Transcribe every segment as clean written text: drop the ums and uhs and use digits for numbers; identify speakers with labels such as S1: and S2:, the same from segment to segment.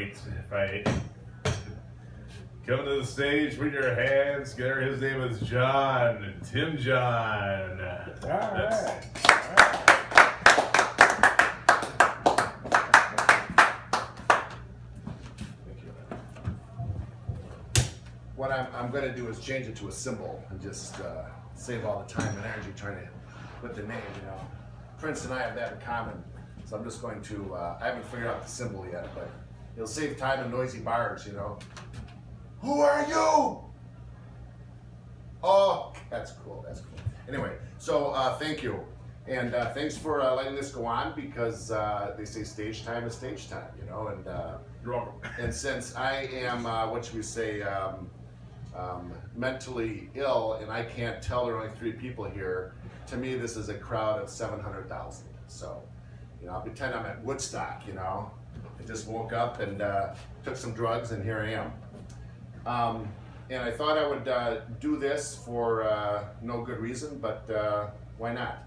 S1: great if I come to the stage, put your hands together. His name is John, Tim John.
S2: All right.
S3: What I'm going to do is change it to a symbol and just save all the time and energy trying to put the name, you know. Prince and I have that in common, so I'm just going to, I haven't figured out the symbol yet, but it'll save time in noisy bars, you know. Who are you? Oh, that's cool, that's cool. Anyway, so thank you. And thanks for letting this go on because they say stage time is stage time, you know, and
S1: You're welcome.
S3: and since I am, what should we say, mentally ill, and I can't tell there are only 3 people here, to me this is a crowd of 700,000. So, you know, I'll pretend I'm at Woodstock, you know. I just woke up and took some drugs, and here I am. And I thought I would do this for no good reason, but why not?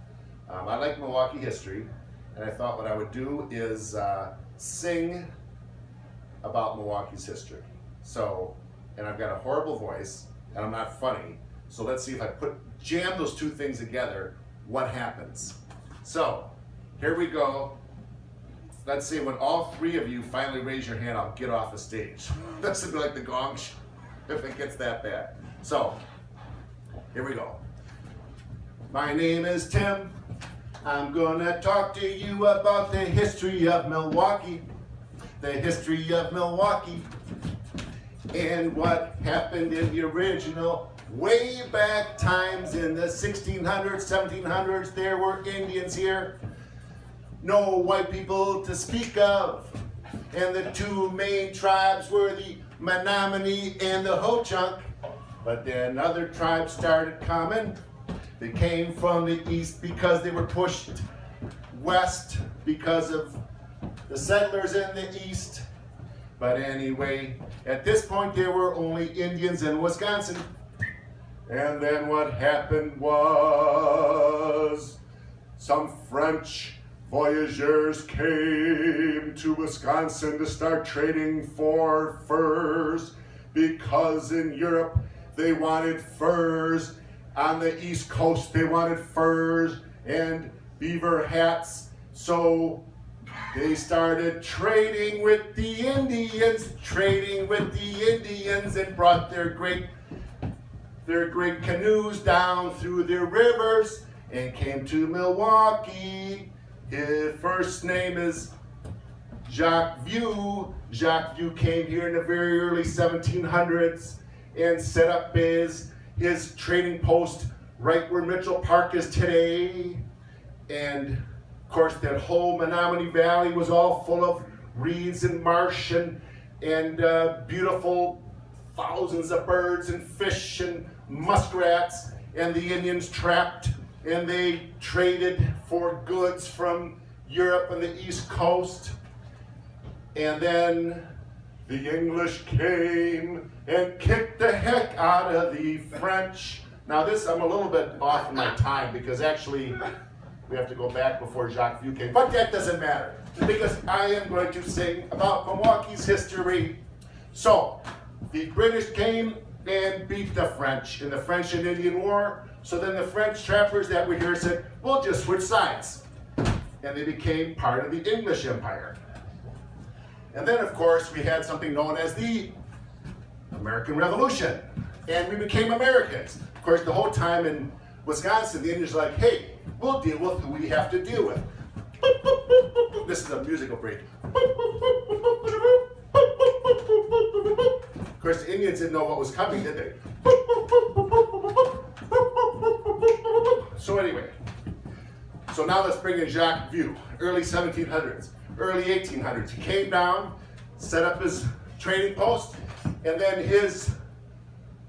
S3: I like Milwaukee history, and I thought what I would do is sing about Milwaukee's history. So, and I've got a horrible voice, and I'm not funny, so let's see if I jam those 2 things together, what happens? So, here we go. Let's see, when all 3 of you finally raise your hand, I'll get off the stage. This would be like the gong show, if it gets that bad. So, here we go. My name is Tim. I'm gonna talk to you about the history of Milwaukee. The history of Milwaukee. And what happened in the original way back times in the 1600s, 1700s. There were Indians here. No white people to speak of. And the 2 main tribes were the Menominee and the Ho-Chunk. But then other tribes started coming. They came from the east because they were pushed west because of the settlers in the east. But anyway, at this point there were only Indians in Wisconsin. And then what happened was some French voyageurs came to Wisconsin to start trading for furs because in Europe they wanted furs. On the East Coast they wanted furs and beaver hats. So they started trading with the Indians, and brought their great canoes down through the rivers and came to Milwaukee. His first name is Jacques Vieux. Jacques Vieux came here in the very early 1700s and set up his trading post right where Mitchell Park is today. And of course, that whole Menominee Valley was all full of reeds and marsh and beautiful thousands of birds and fish and muskrats. And the Indians trapped and they traded for goods from Europe and the East Coast. And then the English came and kicked the heck out of the French. Now this, I'm a little bit off in my time because actually we have to go back before Jacques Vieux came, but that doesn't matter because I am going to sing about Milwaukee's history. So, the British came and beat the French in the French and Indian War. So then the French trappers that were here said, we'll just switch sides. And they became part of the English Empire. And then, of course, we had something known as the American Revolution. And we became Americans. Of course, the whole time in Wisconsin, the Indians are like, hey, we'll deal with who we have to deal with. This is a musical break. Of course, the Indians didn't know what was coming, did they? So anyway, so now let's bring in Jacques Vieux, early 1700s, early 1800s. He came down, set up his trading post, and then his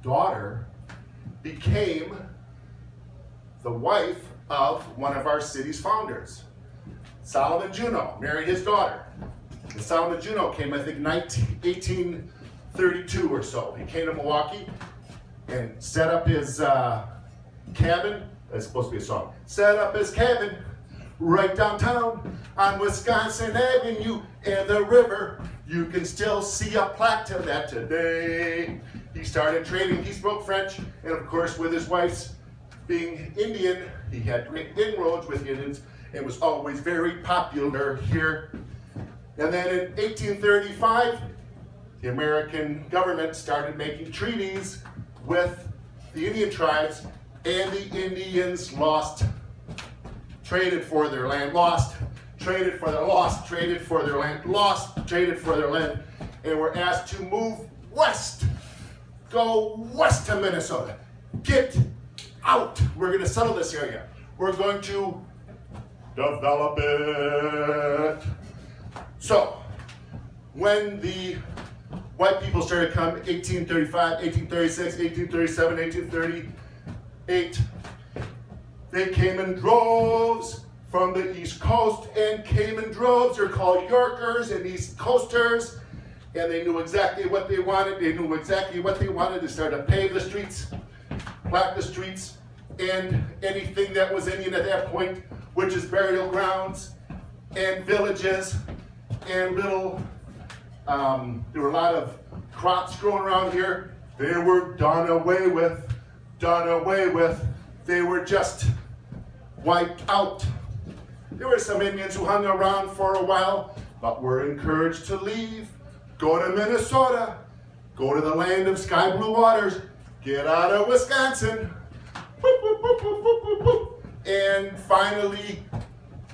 S3: daughter became the wife of one of our city's founders. Solomon Juneau married his daughter. And Solomon Juneau came, I think, 1832 or so. He came to Milwaukee and set up his cabin. That's supposed to be a song. Set up his cabin right downtown on Wisconsin Avenue and the river. You can still see a plaque to that today. He started trading, he spoke French, and of course with his wife's being Indian, he had great inroads with Indians and was always very popular here. And then in 1835, the American government started making treaties with the Indian tribes, and the Indians lost, traded for their land, lost, traded for their lost, traded for their land, lost, traded for their land, and were asked to move west. Go west to Minnesota. Get out. We're going to settle this area. We're going to develop it. So, when the white people started coming, 1835, 1836, 1837, 1838, they came in droves from the East Coast and came in droves. They're called Yorkers and East Coasters, and they knew exactly what they wanted. They knew exactly what they wanted. They started to pave the streets, plaque the streets, and anything that was Indian at that point, which is burial grounds and villages and little, there were a lot of crops growing around here. They were done away with, done away with. They were just wiped out. There were some Indians who hung around for a while, but were encouraged to leave. Go to Minnesota, go to the land of sky blue waters, get out of Wisconsin. And finally,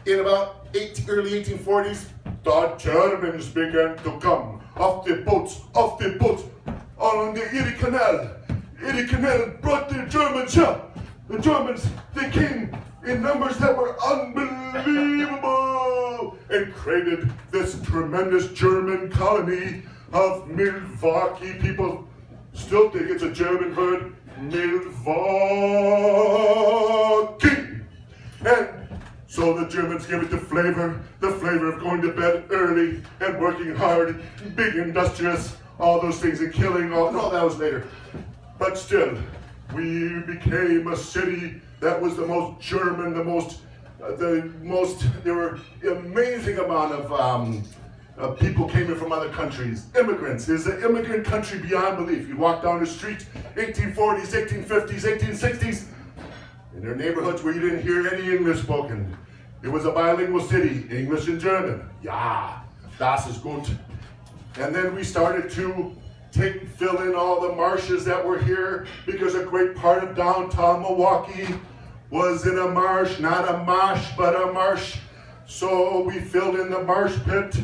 S3: in about early 1840s, the Germans began to come off the boats, along the Erie Canal. Erie Canal brought the Germans here. The Germans, they came in numbers that were unbelievable and created this tremendous German colony of Milwaukee. People still think it's a German word, Milwaukee. And so the Germans give it the flavor of going to bed early and working hard, big industrious, all those things, and killing all, no, that was later. But still, we became a city that was the most German, there were amazing amount of people came in from other countries, immigrants. It's an immigrant country beyond belief. You walk down the street, 1840s, 1850s, 1860s, in their neighborhoods where you didn't hear any English spoken. It was a bilingual city, English and German. Ja, das ist gut. And then we started to fill in all the marshes that were here, because a great part of downtown Milwaukee was in a marsh, not a marsh, but a marsh. So we filled in the marsh pit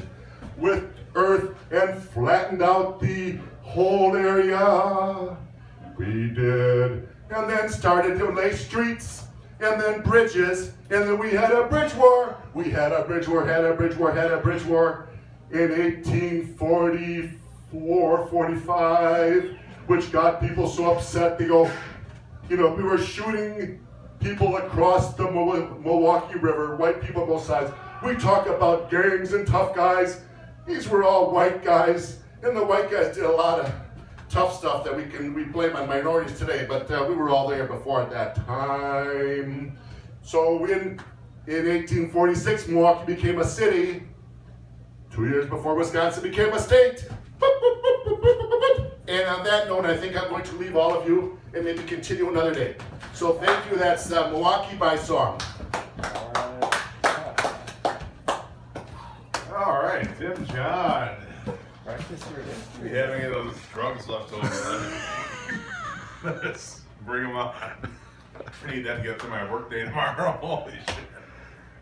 S3: with earth and flattened out the whole area. We did. And then started to lay streets, and then bridges, and then we had a bridge war. We had a bridge war in 1844, 45, which got people so upset. They go, we were shooting people across the Milwaukee River, white people both sides. We talk about gangs and tough guys. These were all white guys, and the white guys did a lot of tough stuff that we blame on minorities today, but we were all there before at that time. So in 1846, Milwaukee became a city. 2 years before Wisconsin became a state. And on that note, I think I'm going to leave all of you and maybe continue another day. So thank you. That's Milwaukee by song.
S1: All right, Tim John.
S2: Practice your history.
S1: We have any of those drugs left over? Let's bring them on. I need that to get through my workday tomorrow. Holy shit.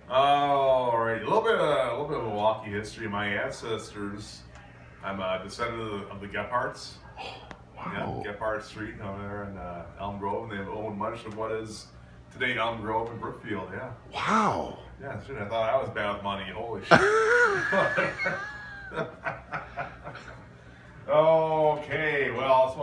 S1: All right, a little bit of Milwaukee history. My ancestors, I'm a descendant of the Gephardts.
S2: Wow.
S1: Yeah, Gephardt Street over there in Elm Grove. And they own much of what is today Elm Grove and Brookfield. Yeah.
S2: Wow.
S1: Yeah, shit. I thought I was bad with money. Holy shit. Okay, well,